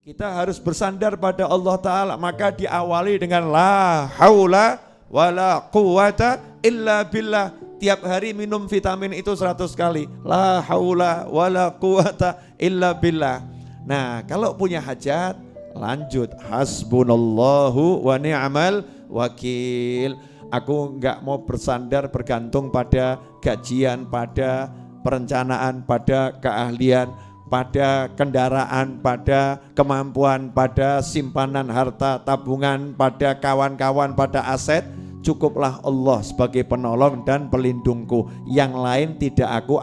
Kita harus bersandar pada Allah Ta'ala. Maka diawali dengan la haula wala quwata illa billah. Tiap hari minum vitamin itu 100 kali. La haula wala quwata illa billah. Nah, kalau punya hajat, lanjut. Hasbunallahu wa ni'mal wakil. Aku enggak mau bersandar bergantung pada gajian, pada perencanaan, pada keahlian, pada kendaraan, pada kemampuan, pada simpanan harta, tabungan, pada kawan-kawan, pada aset. Cukuplah Allah sebagai penolong dan pelindungku. Yang lain tidak aku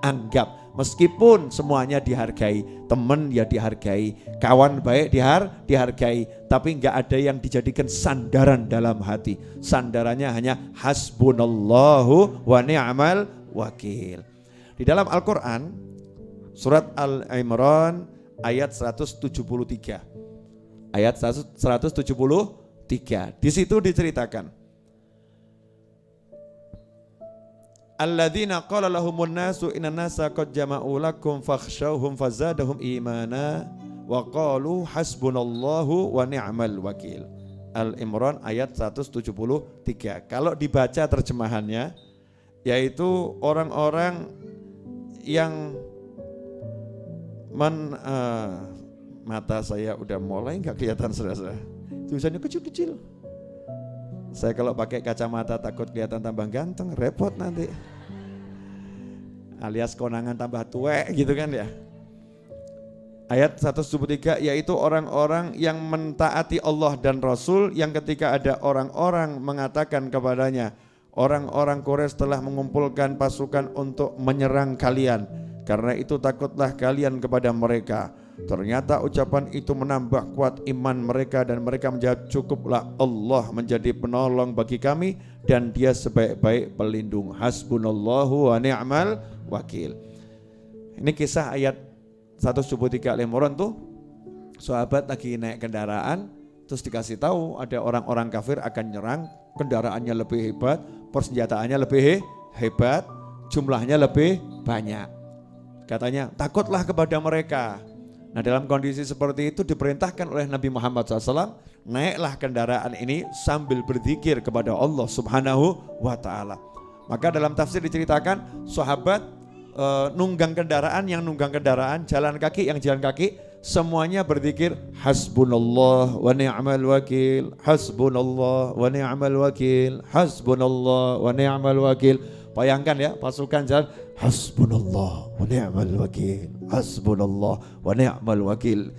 anggap. Meskipun semuanya dihargai, teman ya dihargai, kawan baik dihargai, tapi enggak ada yang dijadikan sandaran dalam hati. Sandarannya hanya hasbunallahu wa ni'mal wakil. Di dalam Al-Quran, surat Al-Imran ayat 173. Ayat 173. Di situ diceritakan. Alladzina qala lahumun nasu innan nasa qad jama'u lakum fakhshawhum fazadahum imana wa qalu hasbunallahu wa ni'mal wakil. Al-Imran ayat 173. Kalau dibaca terjemahannya, yaitu orang-orang yang mata saya udah mulai nggak kelihatan saudara-saudara. Tulisannya kecil-kecil. Saya kalau pakai kacamata takut kelihatan tambah ganteng, repot nanti. Alias konangan tambah tuwek gitu kan ya. Ayat 173 yaitu orang-orang yang mentaati Allah dan Rasul yang ketika ada orang-orang mengatakan kepadanya, orang-orang Quraisy telah mengumpulkan pasukan untuk menyerang kalian. Karena itu takutlah kalian kepada mereka. Ternyata ucapan itu menambah kuat iman mereka dan mereka menjawab, cukuplah Allah menjadi penolong bagi kami dan dia sebaik-baik pelindung. Hasbunallahu wa ni'mal wakil. Ini kisah ayat 173 Al-Imran tuh, sahabat lagi naik kendaraan terus dikasih tahu ada orang-orang kafir akan nyerang, kendaraannya lebih hebat, persenjataannya lebih hebat, jumlahnya lebih banyak. Katanya takutlah kepada mereka. Nah, dalam kondisi seperti itu diperintahkan oleh Nabi Muhammad SAW, naiklah kendaraan ini sambil berzikir kepada Allah Subhanahu wa Ta'ala. Maka dalam tafsir diceritakan sahabat nunggang kendaraan, yang nunggang kendaraan, jalan kaki, yang jalan kaki, semuanya berzikir hasbunallah wa ni'mal wakil, hasbunallah wa ni'mal wakil, hasbunallah wa ni'mal wakil. Bayangkan ya, pasukan jalan hasbunallah wa ni'mal wakil, hasbunallah wa ni'mal wakil.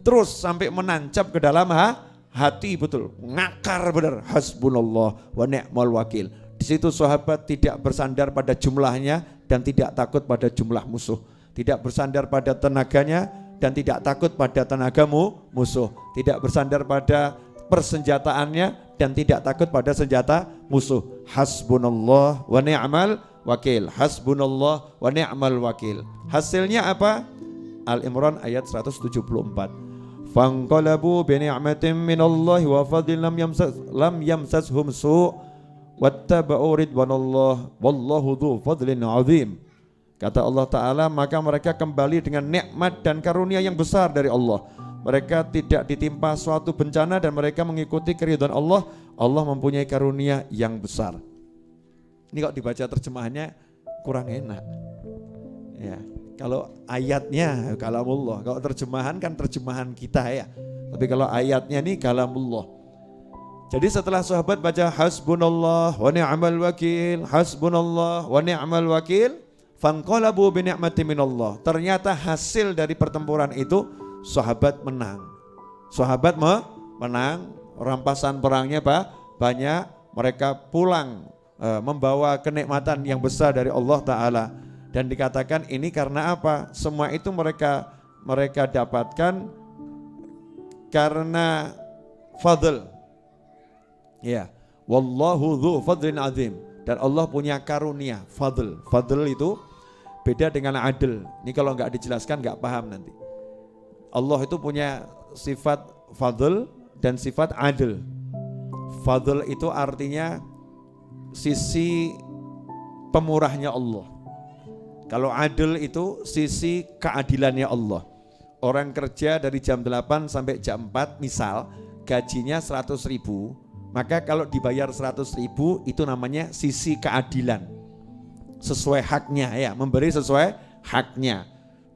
Terus sampai menancap ke dalam hati, betul, ngakar benar, hasbunallah wa ni'mal wakil. Di situ sahabat tidak bersandar pada jumlahnya dan tidak takut pada jumlah musuh. Tidak bersandar pada tenaganya dan tidak takut pada tenagamu musuh. Tidak bersandar pada persenjataannya dan tidak takut pada senjata musuh. Hasbunallah wa ni'mal wakil, hasbunallah wa ni'mal wakil. Hasilnya apa? Al-Imran ayat 174. Fanqalabu bi ni'matin minallahi wa fadlin lam yamsashum su' wattaba'u ridwanallah wallahu dzu fadlin azim. Kata Allah Ta'ala, maka mereka kembali dengan nikmat dan karunia yang besar dari Allah. Mereka tidak ditimpa suatu bencana dan mereka mengikuti keridhaan Allah. Allah mempunyai karunia yang besar. Ini kok dibaca terjemahannya kurang enak. Ya, kalau ayatnya kalamullah, kalau terjemahan kan terjemahan kita ya. Tapi kalau ayatnya ini kalamullah. Jadi setelah sahabat baca hasbunallah wa ni'mal wakil, hasbunallah wa ni'mal wakil, fanqalabu bi ni'matin minallah. Ternyata hasil dari pertempuran itu sahabat menang. Sahabat menang, rampasan perangnya banyak, mereka pulang membawa kenikmatan yang besar dari Allah Ta'ala. Dan dikatakan ini karena apa? Semua itu mereka dapatkan karena fadl. Ya, wallahu dzu fadlin azim. Dan Allah punya karunia, fadl. Fadl itu beda dengan adil. Ini kalau enggak dijelaskan enggak paham nanti. Allah itu punya sifat fadl dan sifat adil. Fadl itu artinya sisi pemurahnya Allah. Kalau adil itu sisi keadilannya Allah. Orang kerja dari jam 8 sampai jam 4 misal gajinya 100.000, maka kalau dibayar 100.000 itu namanya sisi keadilan. Sesuai haknya ya, memberi sesuai haknya.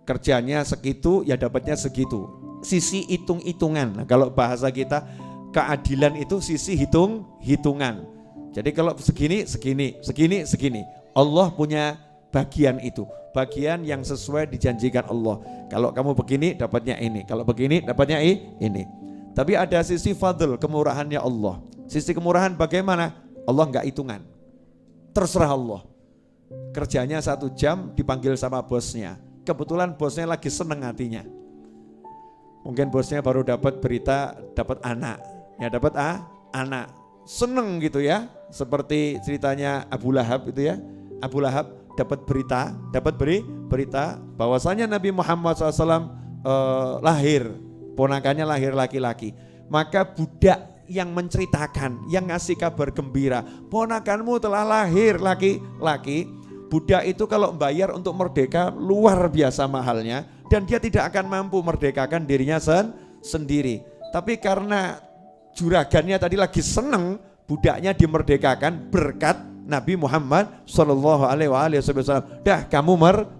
Kerjanya segitu ya dapatnya segitu. Sisi hitung-hitungan. Nah, kalau bahasa kita keadilan itu sisi hitung-hitungan. Jadi kalau segini, segini. Allah punya bagian itu. Bagian yang sesuai dijanjikan Allah. Kalau kamu begini dapatnya ini. Kalau begini dapatnya ini. Tapi ada sisi fadl, kemurahannya Allah. Sisi kemurahan bagaimana? Allah enggak hitungan. Terserah Allah. Kerjanya 1 jam dipanggil sama bosnya. Kebetulan bosnya lagi seneng hatinya. Mungkin bosnya baru dapat berita, dapat anak. Ya dapat anak. Seneng gitu ya. Seperti ceritanya Abu Lahab itu ya. Abu Lahab dapat berita bahwasanya Nabi Muhammad SAW lahir. Ponakannya lahir laki-laki. Maka budak yang menceritakan, yang ngasih kabar gembira, ponakanmu telah lahir laki-laki. Budak itu kalau membayar untuk merdeka luar biasa mahalnya, dan dia tidak akan mampu merdekakan dirinya sendiri. Tapi karena juragannya tadi lagi seneng, budaknya dimerdekakan berkat Nabi Muhammad SAW. Dah kamu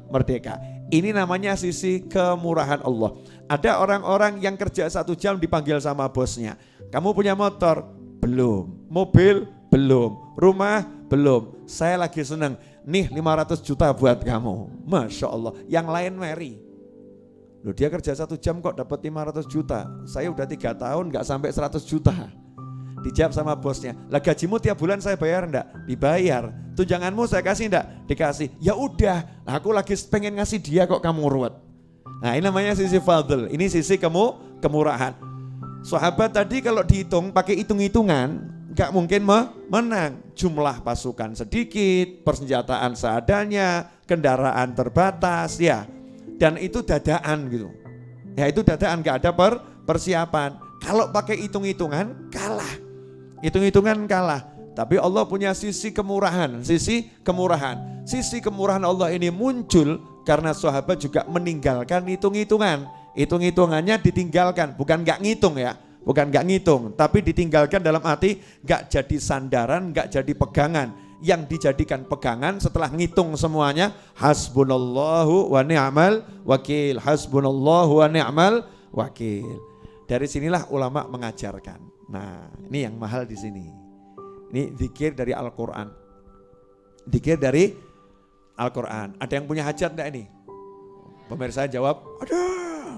merdeka. Ini namanya sisi kemurahan Allah. Ada orang-orang yang kerja 1 jam dipanggil sama bosnya. Kamu punya motor? Belum. Mobil? Belum. Rumah? Belum. Saya lagi senang. Nih 500 juta buat kamu. Masya Allah. Yang lain meri. Loh, dia kerja 1 jam kok dapat 500 juta. Saya udah 3 tahun gak sampai 100 juta. Dijawab sama bosnya, lah gajimu tiap bulan saya bayar enggak? Dibayar. Tunjanganmu saya kasih enggak? Dikasih. Ya udah, aku lagi pengen ngasih dia kok kamu ruwet. Nah ini namanya sisi fadl, ini sisi kemurahan. Sahabat tadi kalau dihitung pakai hitung-hitungan enggak mungkin menang. Jumlah pasukan sedikit, persenjataan seadanya, kendaraan terbatas ya. Dan itu dadaan gitu. Ya itu dadaan, enggak ada persiapan. Kalau pakai hitung-hitungan kalah. Hitung-hitungan kalah. Tapi Allah punya sisi kemurahan. Sisi kemurahan Allah ini muncul karena sahabat juga meninggalkan hitung-hitungan. Hitung-hitungannya ditinggalkan, bukan gak ngitung ya. Bukan gak ngitung, tapi ditinggalkan dalam arti gak jadi sandaran, gak jadi pegangan. Yang dijadikan pegangan setelah ngitung semuanya, hasbunallahu wa ni'mal wakil. Hasbunallahu wa ni'mal wakil. Dari sinilah ulama mengajarkan. Nah, ini yang mahal di sini. Ini zikir dari Al-Quran. Zikir dari Al-Quran. Ada yang punya hajat enggak ini? Pemirsa jawab, ada.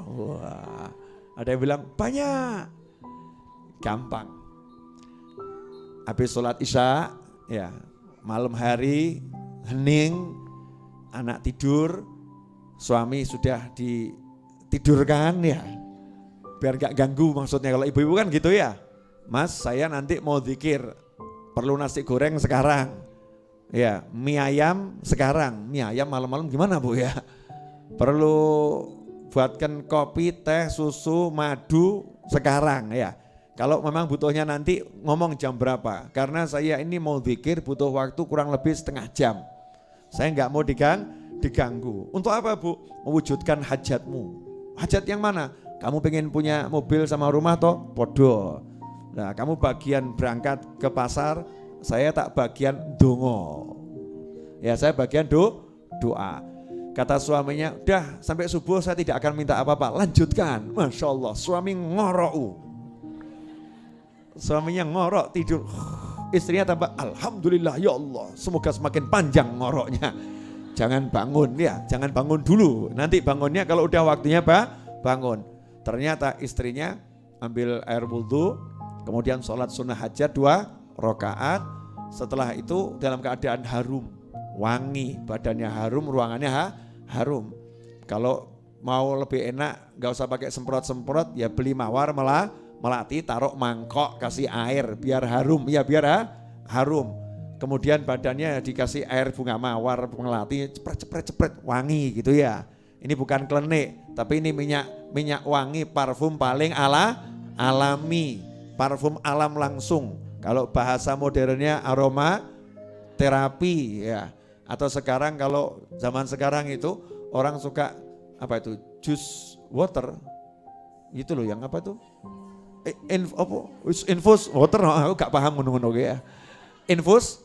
Wah, ada yang bilang banyak. Gampang. Habis sholat isya, ya malam hari, hening, anak tidur, suami sudah ditidurkan ya. Biar gak ganggu maksudnya, kalau ibu-ibu kan gitu ya. Mas saya nanti mau zikir, perlu nasi goreng sekarang. Ya mie ayam sekarang, mie ayam malam-malam gimana Bu ya. Perlu buatkan kopi, teh, susu, madu sekarang ya. Kalau memang butuhnya nanti ngomong jam berapa. Karena saya ini mau zikir butuh waktu kurang lebih setengah jam. Saya gak mau diganggu. Untuk apa Bu? Mewujudkan hajatmu. Hajat yang mana? Kamu pengen punya mobil sama rumah toh? Podo. Nah kamu bagian berangkat ke pasar, saya tak bagian dongo. Ya saya bagian doa. Kata suaminya, udah sampai subuh saya tidak akan minta apa-apa, lanjutkan. Masya Allah, suami ngorok. Suaminya ngorok tidur. Istrinya tambah, alhamdulillah ya Allah, semoga semakin panjang ngoroknya. Jangan bangun ya, jangan bangun dulu. Nanti bangunnya kalau udah waktunya bangun. Ternyata istrinya ambil air wudhu, kemudian sholat sunnah hajat 2 rakaat. Setelah itu dalam keadaan harum, wangi, badannya harum, ruangannya harum. Kalau mau lebih enak gak usah pakai semprot-semprot, ya beli mawar melati, taruh mangkok, kasih air biar harum, ya biar harum. Kemudian badannya dikasih air bunga mawar, melati, cepret, wangi gitu ya. Ini bukan klenik, tapi ini minyak wangi, parfum paling alami, parfum alam langsung. Kalau bahasa modernnya aroma terapi ya. Atau sekarang kalau zaman sekarang itu orang suka apa itu jus water. Itu loh yang apa tuh? Infus water, aku gak paham ngono-ngono ya. Infus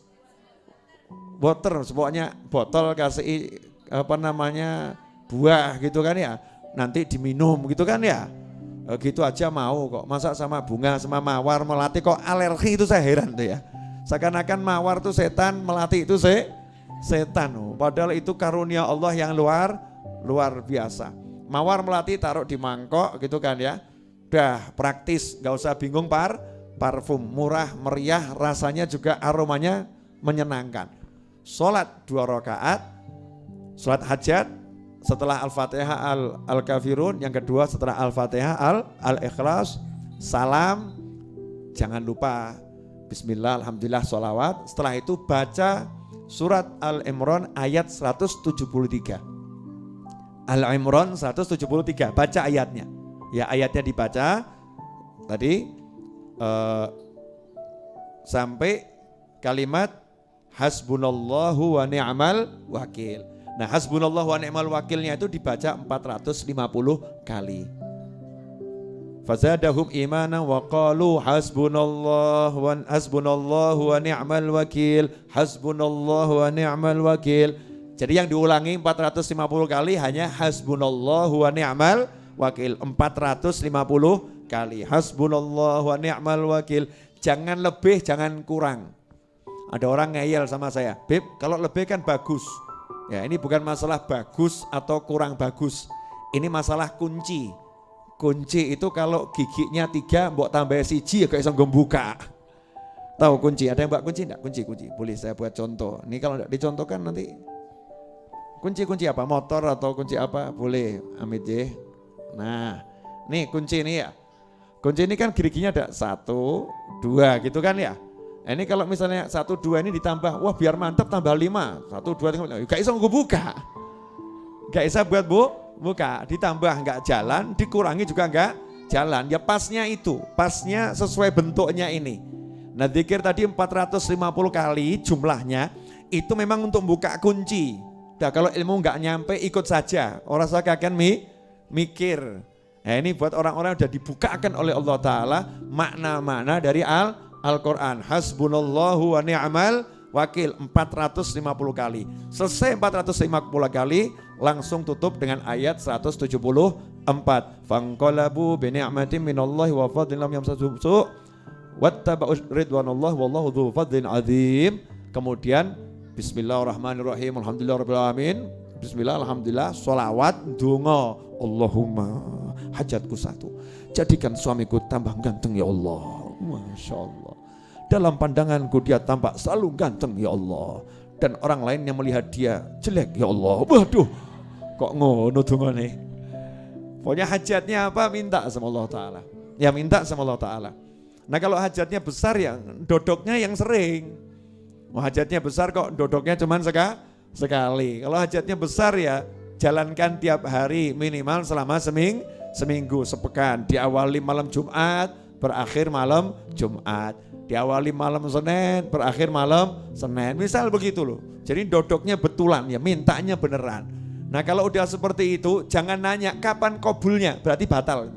water, pokoknya botol kasih apa namanya buah gitu kan ya, nanti diminum gitu kan ya. Gitu aja mau kok, masa sama bunga sama mawar melati kok alergi, itu saya heran tuh ya. Seakan-akan mawar tuh setan, melati itu setan. Padahal itu karunia Allah yang luar biasa. Mawar melati taruh di mangkok gitu kan ya. Udah praktis, gak usah bingung parfum, murah, meriah, rasanya juga aromanya menyenangkan. Sholat 2 rakaat, sholat hajat, setelah Al-Fatihah Al-Kafirun, yang kedua setelah Al-Fatihah Al-Ikhlas, salam, jangan lupa Bismillah, Alhamdulillah, sholawat. Setelah itu baca surat Al-Imran ayat 173. Al-Imran 173, baca ayatnya. Ya, ayatnya dibaca tadi sampai kalimat hasbunallahu wa ni'mal wakil. Nah, hasbunallahu wa ni'mal wakilnya itu dibaca 450 kali. Fazadahum imanan wa qalu hasbunallahu wa ni'mal wakil, hasbunallahu wa ni'mal wakil. Jadi yang diulangi 450 kali hanya hasbunallahu wa ni'mal wakil, 450 kali. Hasbunallahu wa ni'mal wakil. Jangan lebih, jangan kurang. Ada orang ngeyel sama saya, Beb, kalau lebih kan bagus. Ya, ini bukan masalah bagus atau kurang bagus. Ini masalah kunci. Kunci itu kalau giginya 3 mbok tambah 1 ya gak bisa ngebuka. Tahu kunci? Ada yang mbak kunci enggak? Kunci. Boleh saya buat contoh. Ini kalau enggak dicontohkan nanti kunci apa? Motor atau kunci apa? Boleh, Amit ya. Nah, nih kunci ini ya. Kunci ini kan giginya ada 1, 2 gitu kan ya. Ini kalau misalnya 1, 2 ini ditambah, wah biar mantap tambah 5. 1, 2, 3, gak bisa ngebuka. Gak bisa buat buka, ditambah nggak jalan, dikurangi juga nggak jalan. Ya pasnya itu, pasnya sesuai bentuknya ini. Nah, dzikir tadi 450 kali jumlahnya, itu memang untuk buka kunci. Nah, kalau ilmu nggak nyampe ikut saja, orang saya akan mikir. Nah, ini buat orang-orang yang sudah dibukakan oleh Allah Ta'ala makna-makna dari Al-Quran. Hasbunallahu wa ni'mal wakil 450 kali. Selesai 450 kali, langsung tutup dengan ayat 174. Fanqalabu bi ni'matin minallahi wa fadlin lam yamsasuhum su' wattaba'u ridwanallah wallahu dzu fadlin azim. Kemudian bismillahirrahmanirrahim, alhamdulillahirabbil alamin. Bismillah, alhamdulillah, sholawat, donga, Allahumma hajatku 1, jadikan suamiku tambah ganteng ya Allah. Masya Allah. Dalam pandanganku dia tampak selalu ganteng ya Allah, dan orang lain yang melihat dia jelek ya Allah. Waduh, kok ngono dongane. Pokoknya hajatnya apa minta sama Allah Ta'ala. Ya minta sama Allah Ta'ala. Nah, kalau hajatnya besar ya dodoknya yang sering. Hajatnya besar kok dodoknya cuman sekali. Kalau hajatnya besar ya jalankan tiap hari minimal selama seminggu, sepekan. Diawali malam Jumat, berakhir malam Jumat. Diawali malam Senin, berakhir malam Senin. Misal begitu loh. Jadi dodoknya betulan ya, mintanya beneran. Nah, kalau udah seperti itu jangan nanya kapan kabulnya, berarti batal.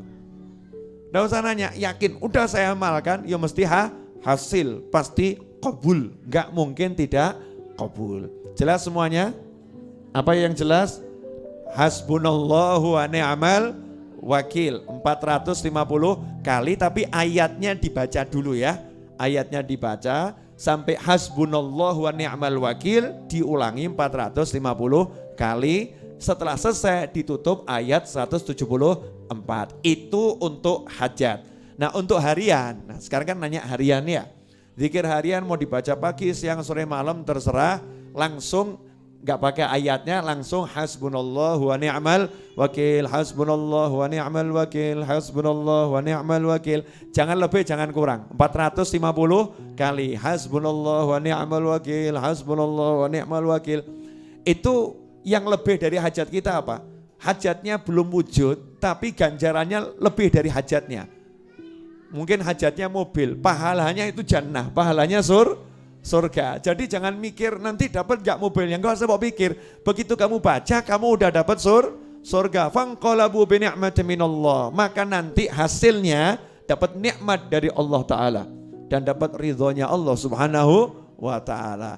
Nggak usah nanya, yakin udah saya amalkan ya mesti hasil, pasti kabul. Nggak mungkin tidak kabul. Jelas semuanya? Apa yang jelas? Hasbunallahu wa ni'mal wakil 450 kali, tapi ayatnya dibaca dulu ya. Ayatnya dibaca sampai hasbunallahu wa ni'mal wakil, diulangi 450 kali. Setelah selesai ditutup ayat 174. Itu untuk hajat. Nah, untuk harian, nah sekarang kan nanya harian ya. Zikir harian mau dibaca pagi, siang, sore, malam terserah. Langsung gak pakai ayatnya, langsung hasbunallahu wa ni'mal wakil, hasbunallahu wa ni'mal wakil, hasbunallahu wa ni'mal wakil. Jangan lebih, jangan kurang. 450 kali hasbunallahu wa ni'mal wakil, hasbunallahu wa ni'mal wakil. Itu yang lebih dari hajat kita apa? Hajatnya belum wujud, tapi ganjarannya lebih dari hajatnya. Mungkin hajatnya mobil, pahalanya itu jannah, pahalanya surga. Jadi jangan mikir nanti dapat gak mobilnya, enggak usah mau pikir. Begitu kamu baca, kamu udah dapat surga. Fanqalabu bi ni'matin minallah. Maka nanti hasilnya dapat nikmat dari Allah Ta'ala dan dapat ridhonya Allah Subhanahu wa Ta'ala.